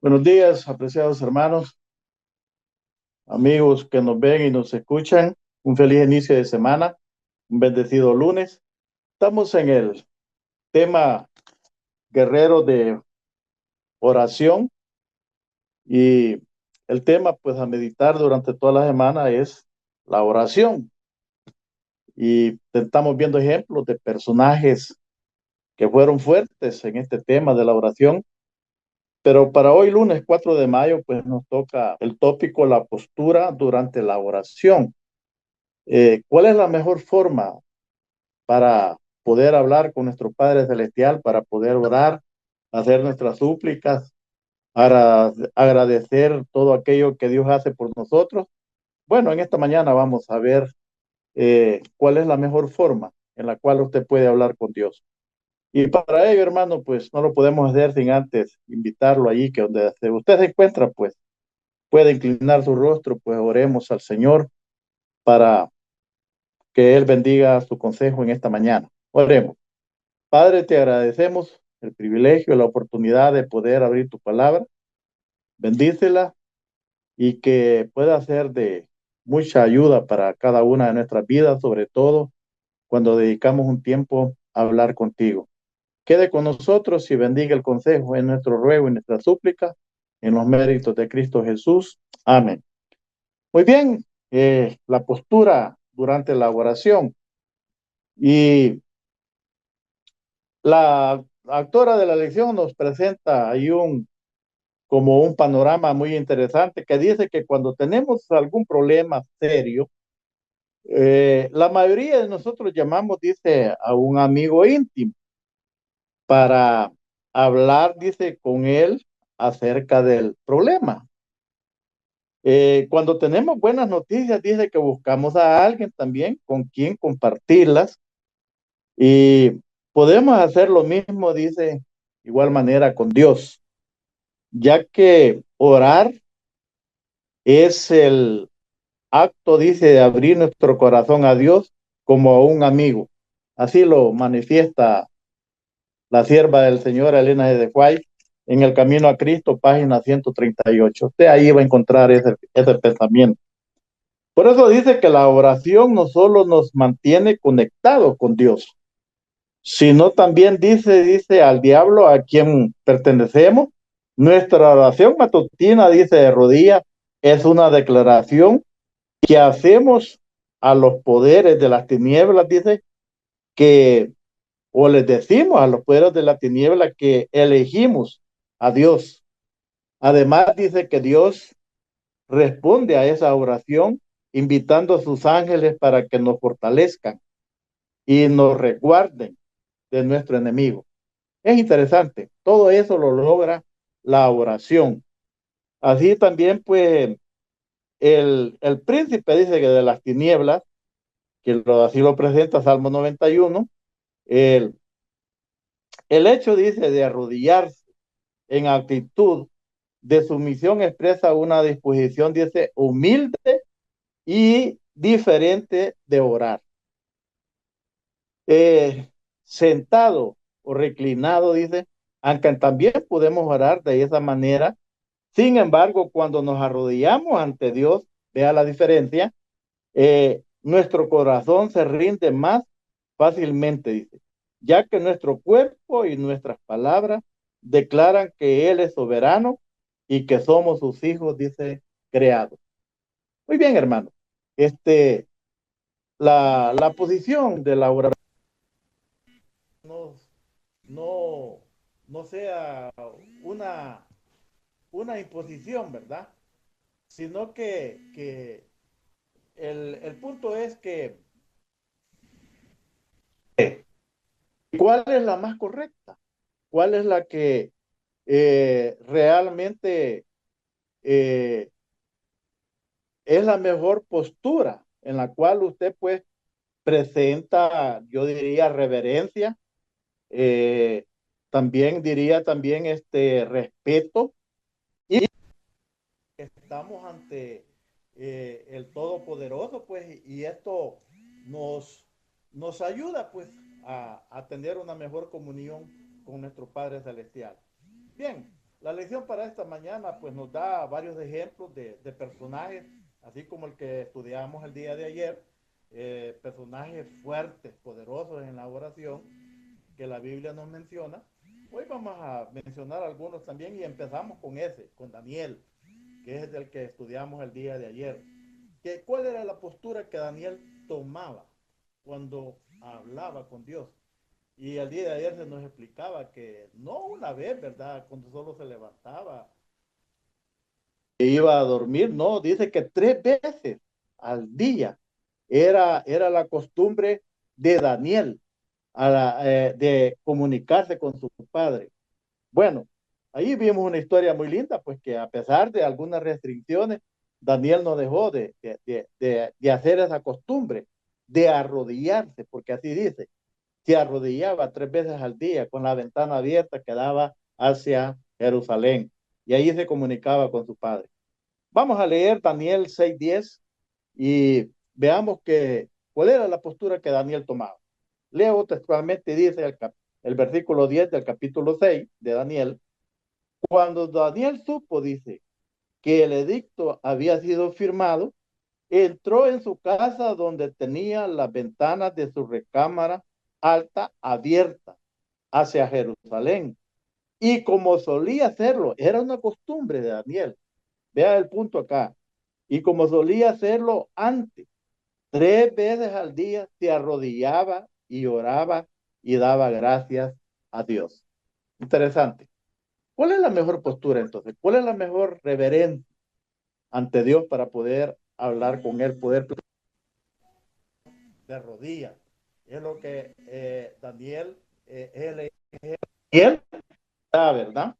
Buenos días, apreciados hermanos, amigos que nos ven y nos escuchan. Un feliz inicio de semana, un bendecido lunes. Estamos en el tema guerrero de oración y el tema pues a meditar durante toda la semana es la oración. Y estamos viendo ejemplos de personajes que fueron fuertes en este tema de la oración. Pero para hoy, lunes 4 de mayo, pues nos toca el tópico la postura durante la oración. ¿Cuál es la mejor forma para poder hablar con nuestro Padre Celestial, para poder orar, hacer nuestras súplicas, para agradecer todo aquello que Dios hace por nosotros? Bueno, en esta mañana vamos a ver cuál es la mejor forma en la cual usted puede hablar con Dios. Y para ello, hermano, pues no lo podemos hacer sin antes invitarlo allí, que donde usted se encuentra, pues puede inclinar su rostro, pues oremos al Señor para que Él bendiga su consejo en esta mañana. Oremos. Padre, te agradecemos el privilegio, la oportunidad de poder abrir tu palabra. Bendícela y que pueda ser de mucha ayuda para cada una de nuestras vidas, sobre todo cuando dedicamos un tiempo a hablar contigo. Quede con nosotros y bendiga el consejo en nuestro ruego y nuestra súplica, en los méritos de Cristo Jesús. Amén. Muy bien, la postura durante la oración. Y la autora de la lección nos presenta ahí como un panorama muy interesante que dice que cuando tenemos algún problema serio, la mayoría de nosotros llamamos, dice, a un amigo íntimo para hablar, dice, con él acerca del problema. Cuando tenemos buenas noticias, dice que buscamos a alguien también con quien compartirlas y podemos hacer lo mismo, dice, igual manera con Dios, ya que orar es el acto, dice, de abrir nuestro corazón a Dios como a un amigo. Así lo manifiesta la sierva del Señor, Elena de White, en El Camino a Cristo, página 138. Usted ahí va a encontrar ese pensamiento. Por eso dice que la oración no solo nos mantiene conectados con Dios, sino también dice al diablo a quien pertenecemos. Nuestra oración matutina, dice de rodillas, es una declaración que hacemos a los poderes de las tinieblas, dice, que, o les decimos a los poderes de la tiniebla que elegimos a Dios. Además, dice que Dios responde a esa oración invitando a sus ángeles para que nos fortalezcan y nos resguarden de nuestro enemigo. Es interesante, todo eso lo logra la oración. Así también, pues, el príncipe dice que de las tinieblas, así lo presenta Salmo 91, el, el hecho, dice, de arrodillarse en actitud de sumisión expresa una disposición, dice, humilde y diferente de orar. Sentado o reclinado, dice, aunque también podemos orar de esa manera. Sin embargo, cuando nos arrodillamos ante Dios, vea la diferencia, nuestro corazón se rinde más fácilmente, dice, ya que nuestro cuerpo y nuestras palabras declaran que Él es soberano y que somos sus hijos, dice, creados. Muy bien, hermano. Este, la posición de la oración no, no, no sea una, una imposición, ¿verdad? Sino que el punto es que ¿cuál es la más correcta? ¿Cuál es la que realmente eh, es la mejor postura en la cual usted pues presenta, yo diría, reverencia, eh, también diría también este respeto y estamos ante el Todopoderoso, pues, y esto nos, nos ayuda, pues, a tener una mejor comunión con nuestro Padre Celestial. Bien, La lección para esta mañana pues nos da varios ejemplos de personajes, así como el que estudiamos el día de ayer, personajes fuertes, poderosos en la oración que la Biblia nos menciona. Hoy vamos a mencionar algunos también y empezamos con ese, con Daniel, que es el que estudiamos el día de ayer. ¿Cuál era la postura que Daniel tomaba cuando hablaba con Dios? Y el día de ayer se nos explicaba que no una vez, ¿verdad? Cuando solo se levantaba e iba a dormir, no, dice que 3 veces al día era la costumbre de Daniel de comunicarse con su padre. Bueno, ahí vimos una historia muy linda, pues que a pesar de algunas restricciones, Daniel no dejó de hacer esa costumbre, de arrodillarse, porque así dice, se arrodillaba 3 veces al día con la ventana abierta que daba hacia Jerusalén y ahí se comunicaba con su padre. Vamos a leer Daniel 6:10 y veamos cuál era la postura que Daniel tomaba. Leo textualmente, dice el versículo 10 del capítulo 6 de Daniel. Cuando Daniel supo, dice, que el edicto había sido firmado, entró en su casa donde tenía las ventanas de su recámara alta abierta hacia Jerusalén. Y como solía hacerlo, era una costumbre de Daniel. Vea el punto acá. Y como solía hacerlo antes, 3 veces al día se arrodillaba y oraba y daba gracias a Dios. Interesante. ¿Cuál es la mejor postura entonces? ¿Cuál es la mejor reverencia ante Dios para poder hablar con Él, poder de rodillas? Es lo que Daniel, él da, ¿verdad?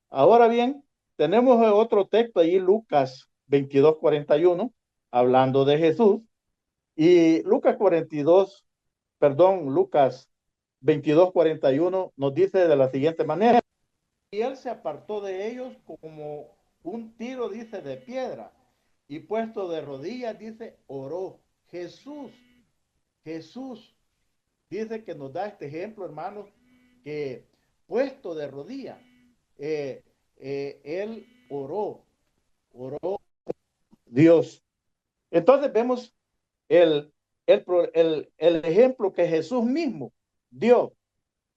Ahora bien, tenemos otro texto ahí, Lucas 22:41, hablando de Jesús. Y Lucas 22:41 nos dice de la siguiente manera. Y él se apartó de ellos como un tiro, dice, de piedra. Y puesto de rodillas, dice, oró. Jesús, Jesús, dice que nos da este ejemplo, hermanos, que puesto de rodillas, él oró Dios. Entonces vemos el, el ejemplo que Jesús mismo dio,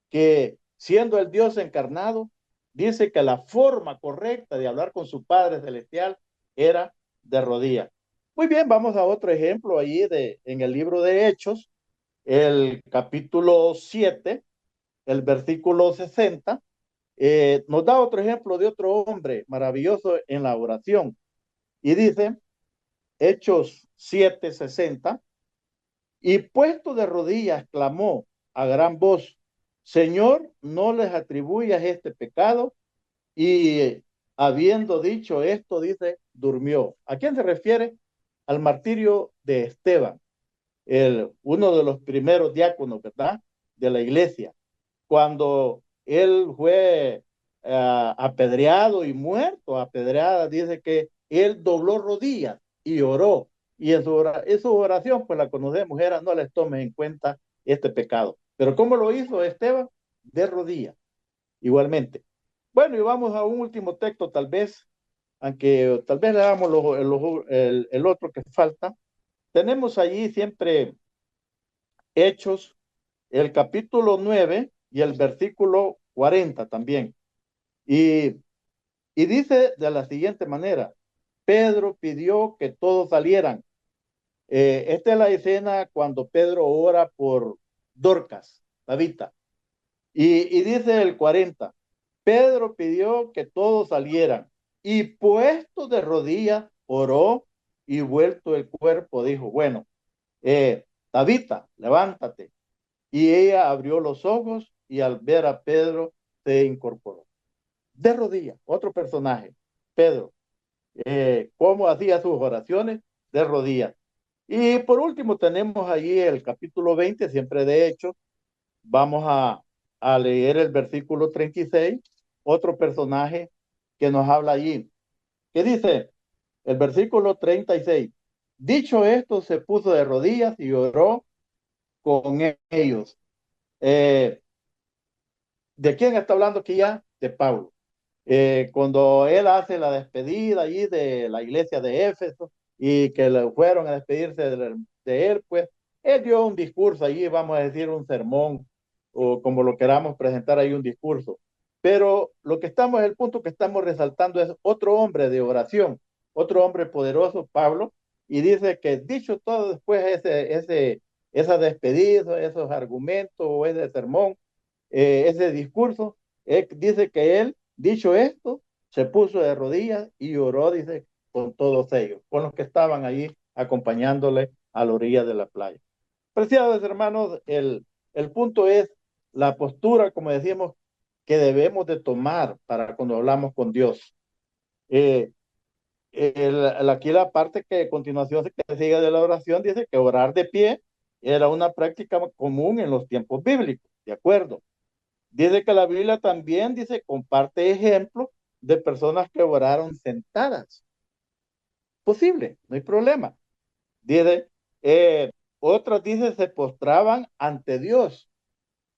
que siendo el Dios encarnado, dice que la forma correcta de hablar con su Padre Celestial era de rodillas. Muy bien, vamos a otro ejemplo ahí en el libro de Hechos, el capítulo 7, el versículo 60, nos da otro ejemplo de otro hombre maravilloso en la oración. Y dice, Hechos 7:60, y puesto de rodillas clamó a gran voz, Señor, no les atribuyas este pecado. Y habiendo dicho esto, dice, durmió. ¿A quién se refiere? Al martirio de Esteban, uno de los primeros diáconos, ¿verdad? De la iglesia. Cuando él fue apedreado y muerto, apedreada, dice que él dobló rodillas y oró. Y en su oración, pues la conocemos, era no les tomes en cuenta este pecado. Pero ¿cómo lo hizo Esteban? De rodillas, igualmente. Bueno, y vamos a un último texto, tal vez, aunque tal vez le damos el otro que falta. Tenemos allí siempre Hechos, el capítulo 9 y el versículo 40 también. Y, y dice de la siguiente manera, Pedro pidió que todos salieran. Esta es la escena cuando Pedro ora por Dorcas, Tabita. Y dice el 40, Pedro pidió que todos salieran y puesto de rodillas oró y vuelto el cuerpo dijo, bueno, Tabita, levántate. Y ella abrió los ojos y al ver a Pedro se incorporó. De rodillas, otro personaje, Pedro, cómo hacía sus oraciones de rodillas. Y por último tenemos allí el capítulo 20, siempre de Hechos. Vamos a leer el versículo 36, otro personaje que nos habla allí. ¿Qué dice? El versículo 36. Dicho esto, se puso de rodillas y oró con ellos. ¿De quién está hablando aquí ya? De Pablo. cuando él hace la despedida allí de la iglesia de Éfeso y que le fueron a despedirse de él, pues él dio un discurso allí, vamos a decir un sermón, o como lo queramos presentar ahí un discurso. Pero lo que estamos, el punto que estamos resaltando es otro hombre de oración, otro hombre poderoso, Pablo, y dice que dicho todo después esa despedida, esos argumentos o ese sermón, ese discurso, dice que él, dicho esto, se puso de rodillas y oró, dice, con todos ellos, con los que estaban allí acompañándole a la orilla de la playa. Preciados hermanos, el punto es la postura, como decimos, que debemos de tomar para cuando hablamos con Dios. Eh, Aquí la parte que a continuación se sigue de la oración dice que orar de pie era una práctica común en los tiempos bíblicos, ¿de acuerdo? Dice que la Biblia también dice, comparte ejemplos de personas que oraron sentadas. Posible, no hay problema. Dice, otras dice, se postraban ante Dios.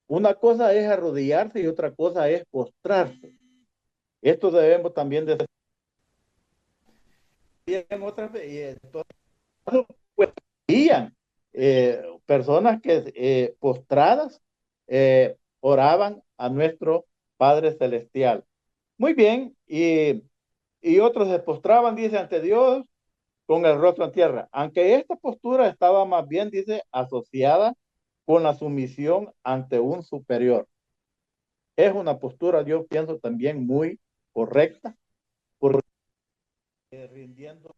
Una cosa es arrodillarse y otra cosa es postrarse. Esto debemos también decir. En otras, pues, personas que postradas oraban a nuestro Padre Celestial. Muy bien, y otros se postraban, dice, ante Dios con el rostro en tierra. Aunque esta postura estaba más bien, dice, asociada con la sumisión ante un superior. Es una postura, yo pienso, también muy correcta, porque rindiendo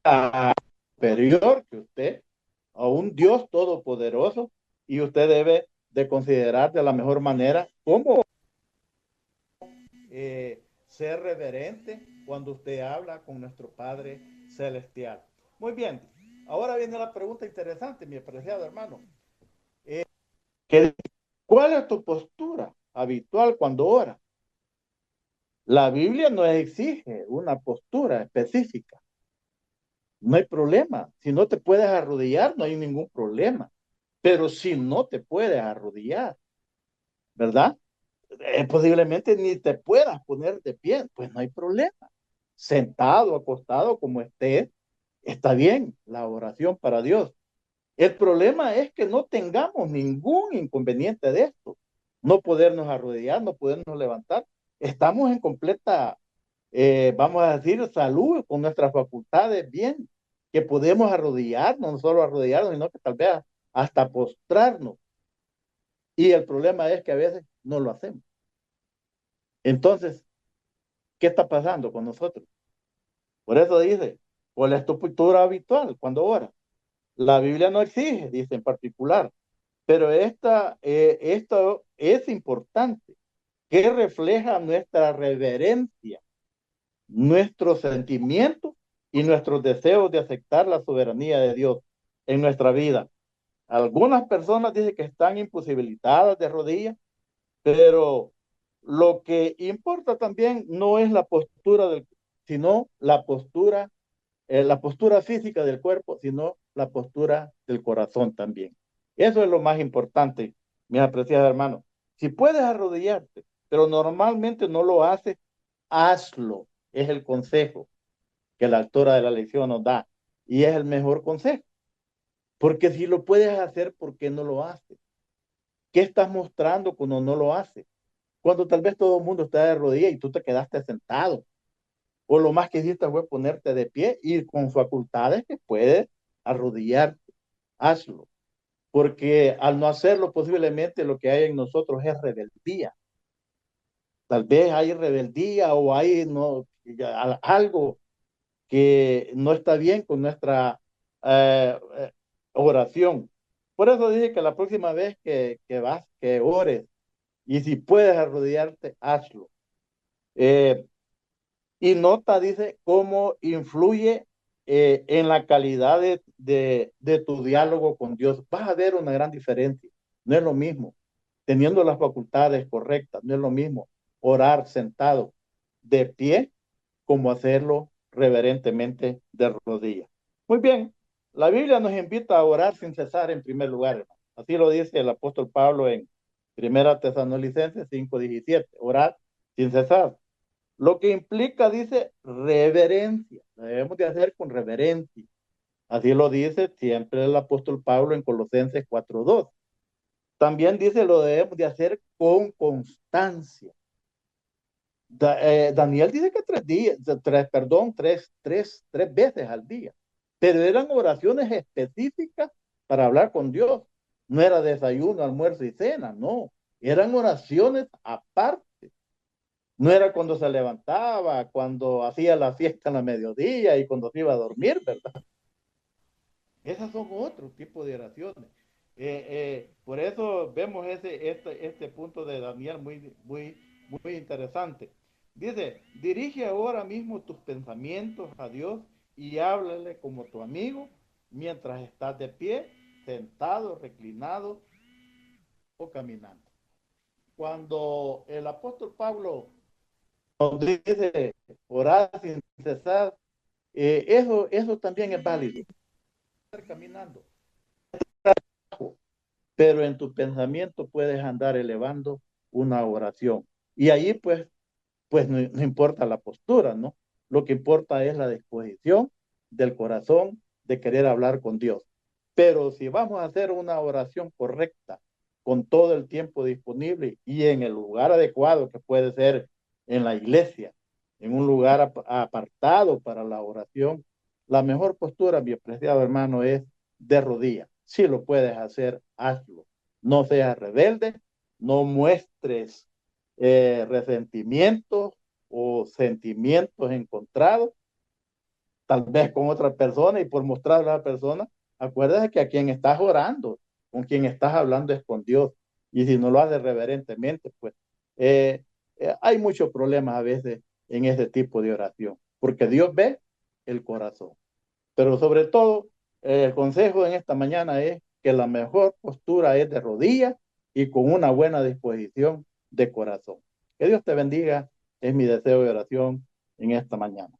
a superior que usted, a un Dios todopoderoso, y usted debe de considerar de la mejor manera cómo ser reverente cuando usted habla con nuestro Padre Celestial. Muy bien, ahora viene la pregunta interesante, mi apreciado hermano. ¿Qué, ¿Cuál es tu postura habitual cuando oras? La Biblia no exige una postura específica. No hay problema. Si no te puedes arrodillar, no hay ningún problema. Pero si no te puedes arrodillar, ¿verdad? Posiblemente ni te puedas poner de pie, pues no hay problema. Sentado, acostado, como estés, está bien la oración para Dios. El problema es que no tengamos ningún inconveniente de esto. No podernos arrodillar, no podernos levantar. Estamos en completa, vamos a decir, salud, con nuestras facultades bien, que podemos arrodillarnos, no solo arrodillarnos, sino que tal vez hasta postrarnos. Y el problema es que a veces no lo hacemos. Entonces, ¿qué está pasando con nosotros? Por eso dice, ¿cuál es tu postura habitual cuando oras? La Biblia no exige, dice en particular, pero esto es importante, que refleja nuestra reverencia, nuestros sentimientos y nuestros deseos de aceptar la soberanía de Dios en nuestra vida. Algunas personas dicen que están imposibilitadas de rodillas, pero lo que importa también no es la postura sino la postura física del cuerpo, sino la postura del corazón también. Eso es lo más importante, mis apreciados hermanos. Si puedes arrodillarte, pero normalmente no lo haces, hazlo. Es el consejo que la autora de la lección nos da. Y es el mejor consejo. Porque si lo puedes hacer, ¿por qué no lo haces? ¿Qué estás mostrando cuando no lo haces? Cuando tal vez todo el mundo está de rodillas y tú te quedaste sentado. O lo más que hiciste fue ponerte de pie y con facultades que puedes arrodillarte. Hazlo. Porque al no hacerlo, posiblemente lo que hay en nosotros es rebeldía. Tal vez hay rebeldía o hay no, algo que no está bien con nuestra oración. Por eso dije que la próxima vez que ores, y si puedes arrodillarte, hazlo. Y nota, dice, cómo influye en la calidad de tu diálogo con Dios. Vas a ver una gran diferencia. No es lo mismo, teniendo las facultades correctas, no es lo mismo orar sentado de pie como hacerlo reverentemente de rodillas. Muy bien, la Biblia nos invita a orar sin cesar en primer lugar, hermano. Así lo dice el apóstol Pablo en Primera Tesalonicenses 5:17, orar sin cesar. lo que implica, dice, reverencia. Lo debemos de hacer con reverencia. Así lo dice siempre el apóstol Pablo en Colosenses 4:2. También dice, lo debemos de hacer con constancia. Daniel dice que 3 días, perdón, tres veces al día, pero eran oraciones específicas para hablar con Dios. No era desayuno, almuerzo y cena, no. Eran oraciones aparte. No era cuando se levantaba, cuando hacía la fiesta en la mediodía y cuando se iba a dormir, ¿verdad? Esas son otro tipo de oraciones. Por eso vemos este punto de Daniel muy interesante. Dice, dirige ahora mismo tus pensamientos a Dios y háblale como tu amigo mientras estás de pie, sentado, reclinado o caminando. Cuando el apóstol Pablo nos dice orar sin cesar, eso también es válido. Estar caminando, pero en tu pensamiento puedes andar elevando una oración. Y ahí pues no importa la postura, ¿no? Lo que importa es la disposición del corazón de querer hablar con Dios. Pero si vamos a hacer una oración correcta, con todo el tiempo disponible y en el lugar adecuado, que puede ser en la iglesia, en un lugar apartado para la oración, la mejor postura, mi apreciado hermano, es de rodillas. Si lo puedes hacer, hazlo. No seas rebelde, no muestres resentimientos o sentimientos encontrados, tal vez con otra persona, y por mostrarle a la persona, acuérdate que a quien estás orando, con quien estás hablando es con Dios. Y si no lo haces reverentemente, pues hay muchos problemas a veces en ese tipo de oración, porque Dios ve el corazón. Pero sobre todo, el consejo en esta mañana es que la mejor postura es de rodillas y con una buena disposición de corazón. Que Dios te bendiga, es mi deseo de oración en esta mañana.